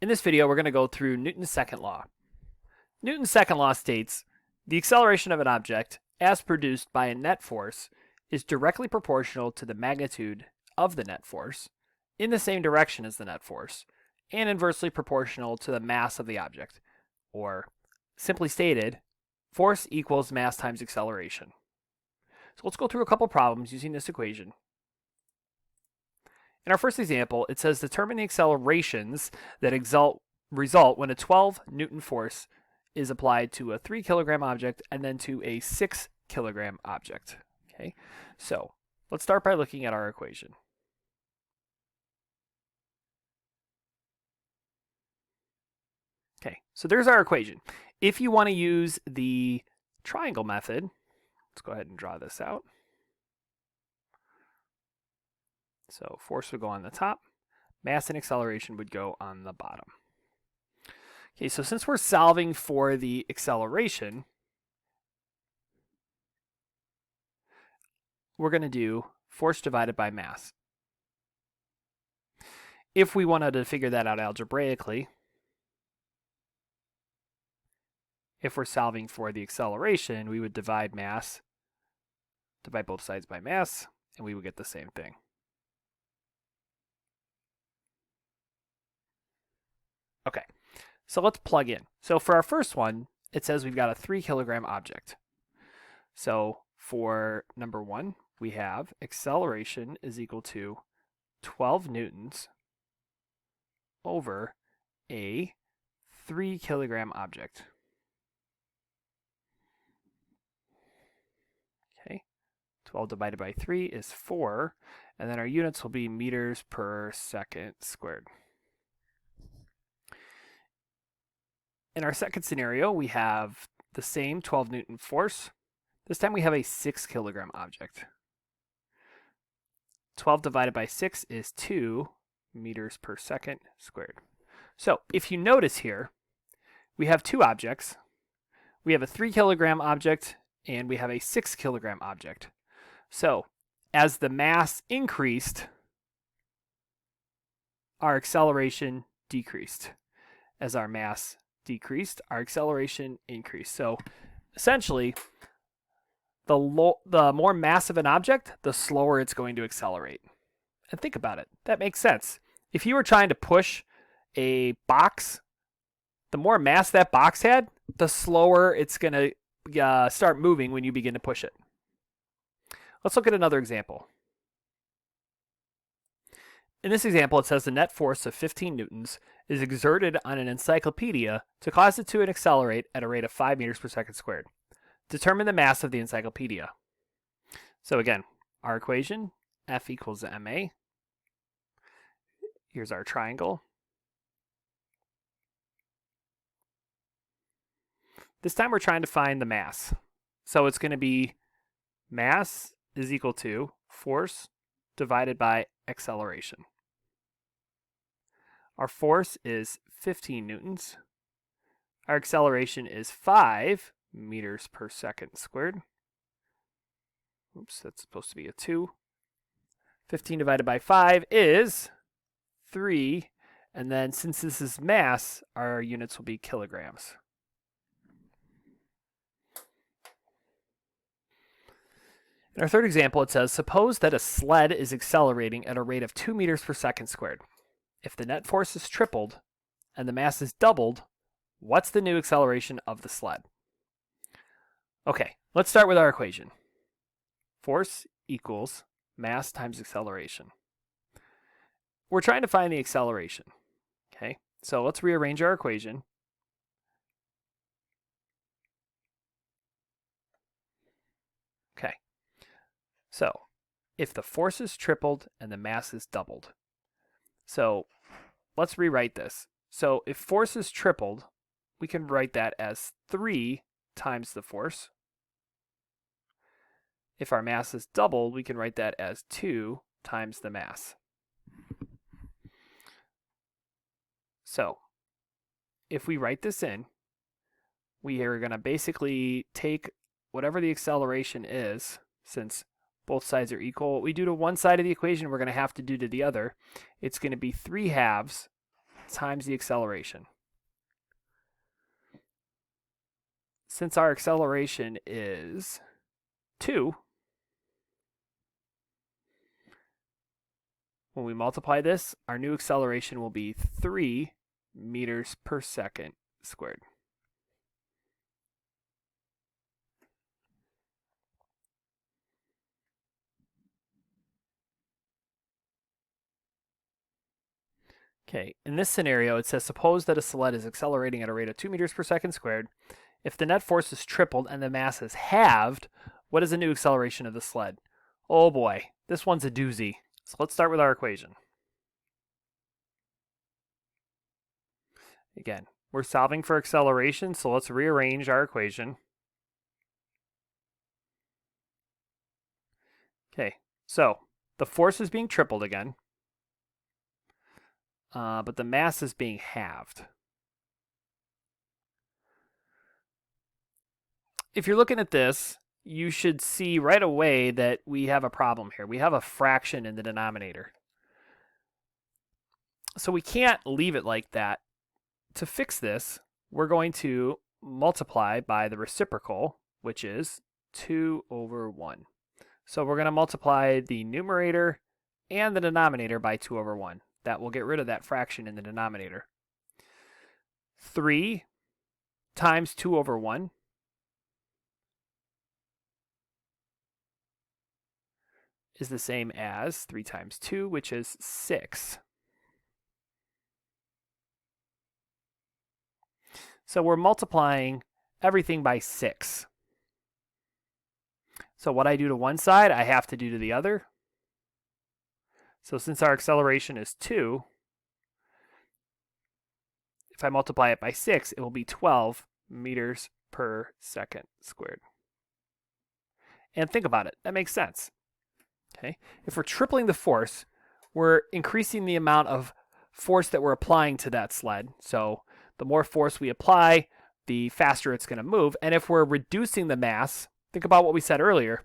In this video, we're going to go through Newton's second law. Newton's second law states, the acceleration of an object, as produced by a net force, is directly proportional to the magnitude of the net force, in the same direction as the net force, and inversely proportional to the mass of the object. Or, simply stated, force equals mass times acceleration. So let's go through a couple problems using this equation. In our first example, it says determine the accelerations that result when a 12 Newton force is applied to a 3 kilogram object and then to a 6 kilogram object. Okay, so let's start by looking at our equation. Okay, so there's our equation. If you want to use the triangle method, let's go ahead and draw this out. So force would go on the top, mass and acceleration would go on the bottom. Okay, so since we're solving for the acceleration, we're going to do force divided by mass. If we wanted to figure that out algebraically, if we're solving for the acceleration, we would divide both sides by mass, and we would get the same thing. Okay, so let's plug in. So for our first one, it says we've got a 3 kilogram object. So for number 1, we have acceleration is equal to 12 newtons over a 3 kilogram object. Okay, 12 divided by 3 is 4, and then our units will be meters per second squared. In our second scenario, we have the same 12 Newton force. This time we have a 6 kilogram object. 12 divided by 6 is 2 meters per second squared. So if you notice here, we have two objects. We have a 3 kilogram object and we have a 6 kilogram object. So as the mass increased, our acceleration decreased. As our mass decreased, our acceleration increased. So essentially, the more massive an object, the slower it's going to accelerate. And think about it. That makes sense. If you were trying to push a box, the more mass that box had, the slower it's going to start moving when you begin to push it. Let's look at another example. In this example, it says the net force of 15 newtons is exerted on an encyclopedia to cause it to accelerate at a rate of 5 meters per second squared. Determine the mass of the encyclopedia. So again, our equation, F equals ma. Here's our triangle. This time we're trying to find the mass. So it's going to be mass is equal to force divided by acceleration. Our force is 15 newtons. Our acceleration is 5 meters per second squared. Oops, that's supposed to be a 2. 15 divided by 5 is 3. And then since this is mass, our units will be kilograms. In our third example, it says, suppose that a sled is accelerating at a rate of 2 meters per second squared. If the net force is tripled and the mass is doubled, what's the new acceleration of the sled? Okay, let's start with our equation. Force equals mass times acceleration. We're trying to find the acceleration. Okay, so let's rearrange our equation. Okay, so if the force is tripled and the mass is doubled, so let's rewrite this. So if force is tripled, we can write that as 3 times the force. If our mass is doubled, we can write that as 2 times the mass. So if we write this in, we are going to basically take whatever the acceleration is, since both sides are equal. What we do to one side of the equation, we're going to have to do to the other. It's going to be 3 halves times the acceleration. Since our acceleration is 2, when we multiply this, our new acceleration will be 3 meters per second squared. Okay, in this scenario, it says suppose that a sled is accelerating at a rate of 2 meters per second squared. If the net force is tripled and the mass is halved, what is the new acceleration of the sled? Oh boy, this one's a doozy. So let's start with our equation. Again, we're solving for acceleration, so let's rearrange our equation. Okay, so the force is being tripled again, but the mass is being halved. If you're looking at this, you should see right away that we have a problem here. We have a fraction in the denominator. So we can't leave it like that. To fix this, we're going to multiply by the reciprocal, which is 2 over 1. So we're going to multiply the numerator and the denominator by 2 over 1. That will get rid of that fraction in the denominator. 3 times 2 over 1 is the same as 3 times 2, which is 6. So we're multiplying everything by 6. So what I do to one side, I have to do to the other. So since our acceleration is 2, if I multiply it by 6, it will be 12 meters per second squared. And think about it, that makes sense. Okay, if we're tripling the force, we're increasing the amount of force that we're applying to that sled. So the more force we apply, the faster it's going to move. And if we're reducing the mass, think about what we said earlier.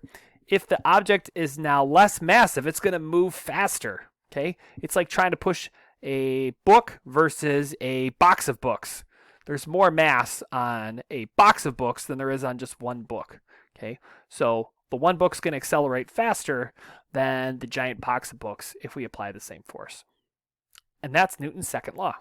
If the object is now less massive, it's going to move faster. Okay, it's like trying to push a book versus a box of books. There's more mass on a box of books than there is on just one book. Okay, so the one book's going to accelerate faster than the giant box of books if we apply the same force. And that's Newton's second law.